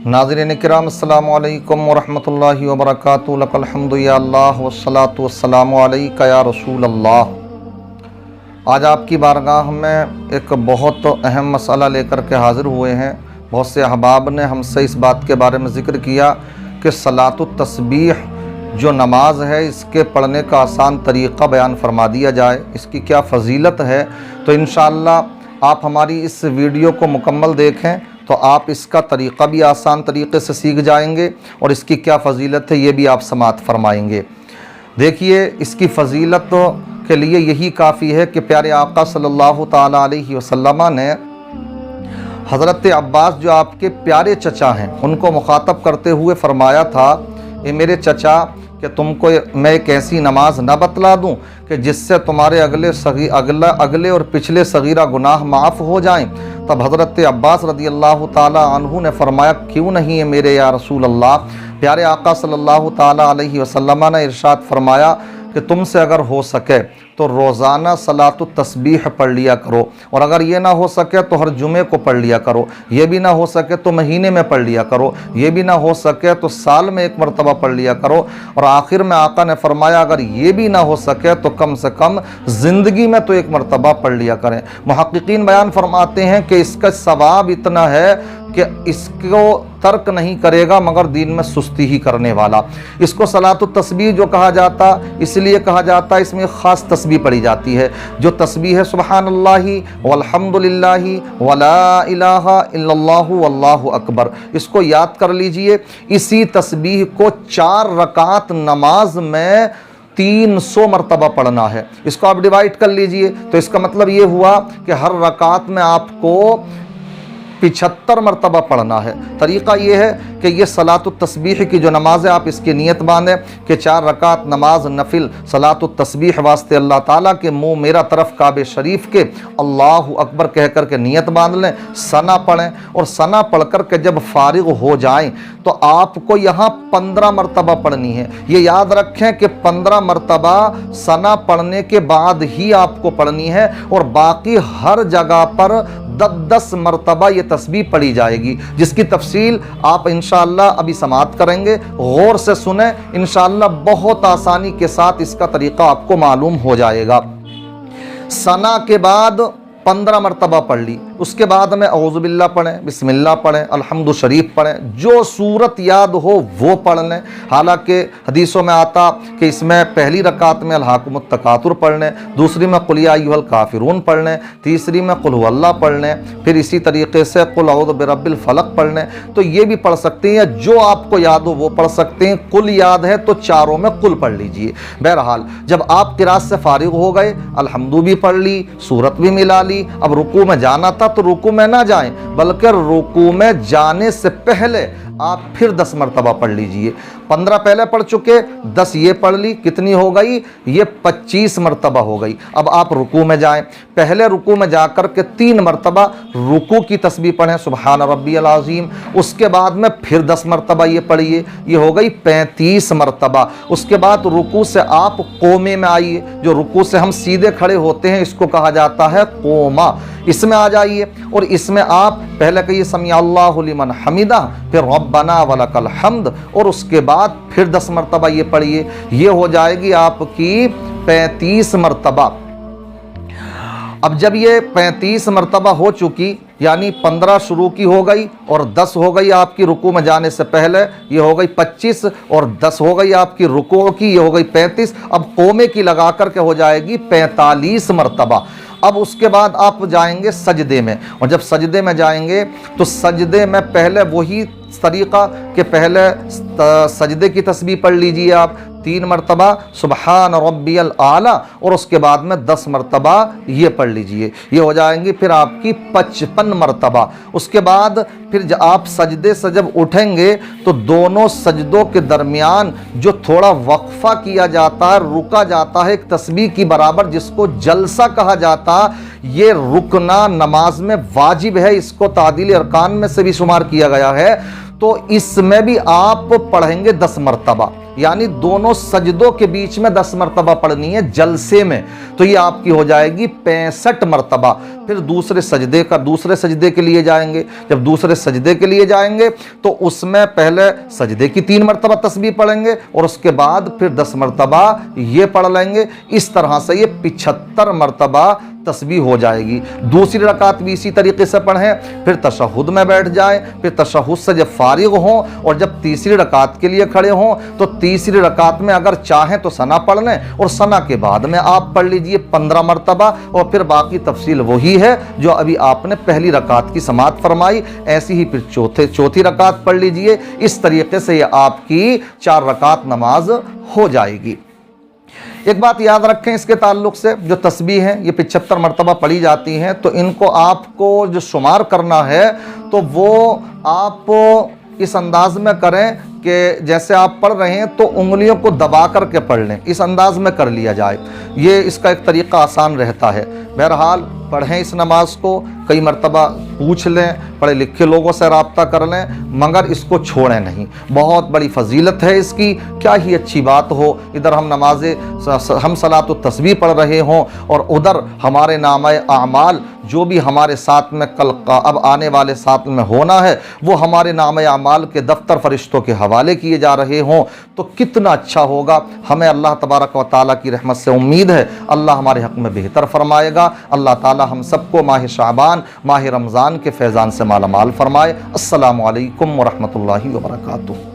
नाज़रीन किराम अस्सलामु अलैकुम वरहमतुल्लाहि वबरकातुहू लकल हम्दु या अल्लाह वस्सलातु वस्सलामु अलैका या रसूल अल्लाह। आज आपकी बारगाह में एक बहुत अहम मसला लेकर के हाज़िर हुए हैं। बहुत से अहबाब ने हमसे इस बात के बारे में ज़िक्र किया कि सलातुत तस्बीह जो नमाज है इसके पढ़ने का आसान तरीक़ा बयान फरमा दिया जाए, इसकी क्या फ़जीलत है। तो इंशाअल्लाह आप हमारी इस वीडियो को मुकम्मल देखें तो आप इसका तरीक़ा भी आसान तरीक़े से सीख जाएंगे और इसकी क्या फ़जीलत है ये भी आप समाअत फरमाएंगे। देखिए, इसकी फ़जीलत के लिए यही काफ़ी है कि प्यारे आका सल्लल्लाहु ताला अलैहि वसल्लम ने हज़रत अब्बास जो आपके प्यारे चचा हैं उनको मुखातब करते हुए फ़रमाया था, ये मेरे चचा कि तुमको मैं एक ऐसी नमाज न बतला दूं कि जिससे तुम्हारे अगले और पिछले सगीरा गुनाह माफ़ हो जाएं। तब हज़रत अब्बास रदियल्लाहु ताला अन्हु ने फरमाया, क्यों नहीं है मेरे या रसूल अल्लाह। प्यारे आका सल्लल्लाहु ताला अलैहि वसल्लम ने इरशाद फरमाया कि तुमसे अगर हो सके तो रोज़ाना सलातुत तस्बीह पढ़ लिया करो, और अगर ये ना हो सके तो हर जुमे को पढ़ लिया करो, ये भी ना हो सके तो महीने में पढ़ लिया करो, ये भी ना हो सके तो साल में एक मरतबा पढ़ लिया करो, और आखिर में आका ने फरमाया अगर ये भी ना हो सके तो कम से कम ज़िंदगी में तो एक मरतबा पढ़ लिया करें। मुहक्किकीन बयान फरमाते हैं कि इसका सवाब इतना है कि इसको तर्क नहीं करेगा मगर दीन में सुस्ती ही करने वाला। इसको सलातुत तस्बीह जो कहा जाता इसलिए कहा जाता, इसमें ख़ास तस्बीह पढ़ी जाती है जो तस्बीह है सुबहानल्लाहि वल्हम्दुलिल्लाहि वला इलाहा इल्लल्लाहु वल्लाहु अकबर। इसको याद कर लीजिए। इसी तस्बीह को 4 रकात नमाज में 300 मरतबा पढ़ना है। इसको आप डिवाइड कर लीजिए तो इसका मतलब ये हुआ कि हर रकात में आपको 75 मरतबा पढ़ना है। तरीक़ा ये है कि ये सलातुत तस्बीह की जो नमाज़ है आप इसकी नीयत बांधें कि 4 रकात नमाज नफिल सलातुत तस्बीह वास्ते अल्लाह ताला के मुँह मेरा तरफ काबे शरीफ के अल्लाहु अकबर कह कर के नीयत बांध लें, सना पढ़ें, और सना पढ़ कर के जब फारिग हो जाएं तो आपको यहाँ 15 मरतबा पढ़नी है। ये याद रखें कि 15 मरतबा सना पढ़ने के बाद ही आपको पढ़नी है, और बाकी हर जगह पर 10 मरतबा ये तस्बीह पढ़ी जाएगी, जिसकी तफसील आप इंशाअल्लाह अभी समाअत करेंगे। गौर से सुने, इंशाअल्लाह बहुत आसानी के साथ इसका तरीक़ा आपको मालूम हो जाएगा। सना के बाद 15 मरतबा पढ़ ली, उसके बाद में औज़ु बिल्लाह पढ़ें, बिस्मिल्लाह पढ़ें, अल्हम्दु शरीफ पढ़ें, जो सूरत याद हो वो पढ़ लें। हालांकि हदीसों में आता कि इसमें पहली रकात में अल्हाकुमुत तकातुर पढ़ लें, दूसरी में कुल या अय्युहल काफिरून पढ़ लें, तीसरी में कुल हुवल्लाह पढ़ लें, फिर इसी तरीके से कुल औज़ु बिरब्बिल फलक पढ़ लें। तो ये भी पढ़ सकते हैं, जो आपको याद हो वो पढ़ सकते हैं। कुल याद है तो चारों में कुल पढ़ लीजिए। बहरहाल जब आप क़िराअत से फारिग हो गए, अल्हम्दु भी पढ़ ली, सूरत भी मिला ली, अब रुकू में जाना था तो रुकू में ना जाएं, बल्कि रुकू में जाने से पहले आप फिर 10 मरतबा पढ़ लीजिए। 15 पहले पढ़ चुके, 10 ये पढ़ ली, कितनी हो गई? ये 25 मरतबा हो गई। अब आप रुकू में जाएं, पहले रुकू में जाकर के 3 मरतबा रुकू की तस्बीह पढ़ें सुबहान रब्बियल अज़ीम। उसके बाद में फिर 10 मरतबा ये पढ़िए, ये हो गई 35 मरतबा। उसके बाद रुकू से आप कोमे में आइए, जो रुकू से हम सीधे खड़े होते हैं इसको कहा जाता है कोमा। इसमें आ जाइए और इसमें आप पहले कहिए समी अल्लाहु लिमन हमिदा, फिर रब्बना वलकल हम्द, और उसके बाद फिर 10 मरतबा ये पढ़िए। ये हो जाएगी आपकी 35 मरतबा। अब जब ये 35 मरतबा हो चुकी, यानी 15 शुरू की हो गई और 10 हो गई आपकी रुकू में जाने से पहले, ये हो गई 25, और 10 हो गई आपकी रुकू की, ये हो गई 35। अब कोमे की लगा कर के हो जाएगी 45 मरतबा। अब उसके बाद आप जाएंगे सजदे में, और जब सजदे में जाएंगे तो सजदे में पहले वही तरीक़ा कि पहले सजदे की तस्बीह पढ़ लीजिए आप 3 मरतबा सुबहान रब्बियल आला, और उसके बाद में 10 मरतबा ये पढ़ लीजिए। ये हो जाएंगी फिर आपकी 55 मरतबा। उसके बाद फिर आप सजदे से जब उठेंगे तो दोनों सजदों के दरमियान जो थोड़ा वक्फ़ा किया जाता है, रुका जाता है एक तस्बीह की बराबर, जिसको जलसा कहा जाता, ये रुकना नमाज में वाजिब है। इसको तादील अरकान में से भी शुमार किया गया है। तो इसमें भी आप पढ़ेंगे 10 मरतबा। यानी दोनों सजदों के बीच में 10 मरतबा पढ़नी है जलसे में, तो ये आपकी हो जाएगी 65 मरतबा। फिर दूसरे सजदे के लिए जाएंगे। जब दूसरे सजदे के लिए जाएंगे तो उसमें पहले सजदे की 3 मरतबा तस्बीह पढ़ेंगे और उसके बाद फिर 10 मरतबा ये पढ़ लेंगे। इस तरह से ये 75 मरतबा तस्बीह हो जाएगी। दूसरी रकात भी इसी तरीके से पढ़ें, फिर तशहुद में बैठ जाएं, फिर तशहुद से जब फारिग हों और जब तीसरी रकात के लिए खड़े हों तो तीसरी रकात में अगर चाहें तो सना पढ़ लें और सना के बाद में आप पढ़ लीजिए 15 मरतबा, और फिर बाकी तफसील वही है जो अभी आपने पहली रकात की समाअत फरमाई। ऐसी ही फिर चौथी रकात पढ़ लीजिए। इस तरीके से ये आपकी 4 रकात नमाज हो जाएगी। एक बात याद रखें इसके ताल्लुक से, जो तस्बीह हैं ये 75 मरतबा पढ़ी जाती हैं, तो इनको आपको जो शुमार करना है तो वो आप इस अंदाज में करें कि जैसे आप पढ़ रहे हैं तो उंगलियों को दबा करके पढ़ लें, इस अंदाज में कर लिया जाए। ये इसका एक तरीका आसान रहता है। बहरहाल पढ़ें इस नमाज को, कई मरतबा पूछ लें, पढ़े लिखे लोगों से राब्ता कर लें, मगर इसको छोड़ें नहीं। बहुत बड़ी फजीलत है इसकी, क्या ही अच्छी बात हो इधर हम सलात व तस्बीह पढ़ रहे हों और उधर हमारे नामे आमाल जो भी हमारे साथ में कल अब आने वाले साथ में होना है वो हमारे नामे आमाल के दफ्तर फरिश्तों के हवाले किए जा रहे हों, तो कितना अच्छा होगा। हमें अल्लाह तबारक व तआला की रहमत से उम्मीद है अल्लाह हमारे हक़ में बेहतर फरमाएगा। अल्लाह ताला हम सबको माह शाबान, माह रमज़ान के फैज़ान से मालामाल फरमाए। अस्सलामु अलैकुम व रहमतुल्लाहि व बरकातुहू।